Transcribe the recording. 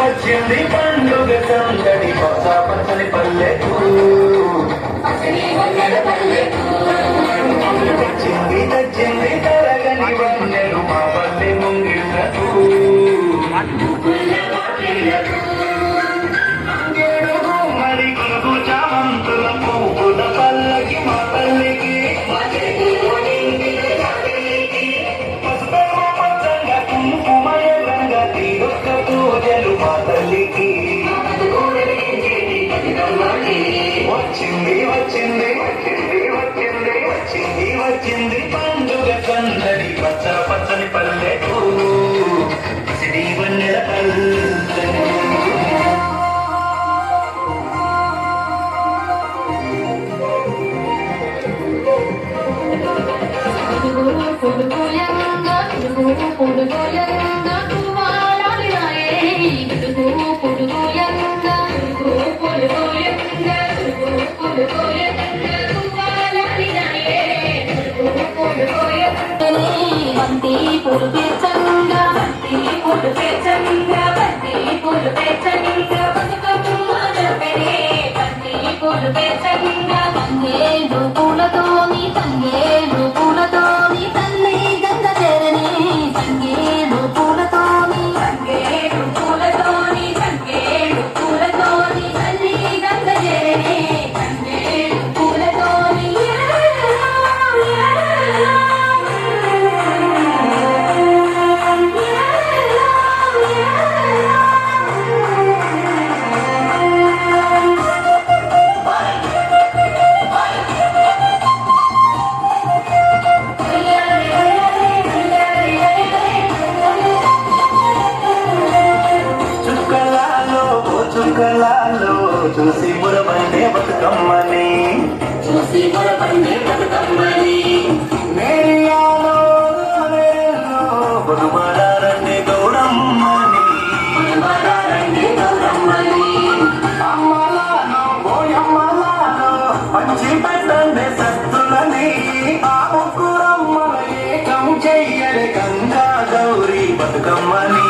వచ్చింది పండుగ సందడి పచ్చ పచ్చని పల్లెకు వచ్చింది తరగని వన్నెలు మా పల్లె ముంగిళ్ళకు మరి గురుగు చామంతుల పువ్వుల పల్లకి మా పల్లెకి పసుపేమో పచ్చంగా కుంకుమయంగా తీరొక్క పూజలు మా తల్లికి వచ్చింది వచ్చింది వచ్చింది వచ్చింది వచ్చింది వచ్చింది పండుగ సందడి పచ్చ పచ్చని పల్లెకు సిడి వన్నెల పల్లె బంతి పూలు పేర్చంగా బంతి పూలు పేర్చంగా బంతి పూలు పేర్చంగా బతుకమ్మ జరపరే బంతి పూలు పేర్చంగా తంగేడు పూలతోని తంగేడు పూలతోని తల్లి గంగ చేరని తంగేడు పూలతోని తంగేడు పూలతోని తంగేడు పూలతోని తల్లి గంగ చేరని తంగేడు పూలతోని చుక్కలాలో చూసి మురబండే బతుకమ్మని చూసి మురబండే బతుకమ్మని నేరియాలో బొడుమడారండి గౌరమ్మని అమ్మలానో బోయమ్మలానో పంచి పెట్టండి సత్తులని ఆ ముగ్గురమ్మల ఏకం చెయ్యలే గంగా గౌరీ బతుకమ్మని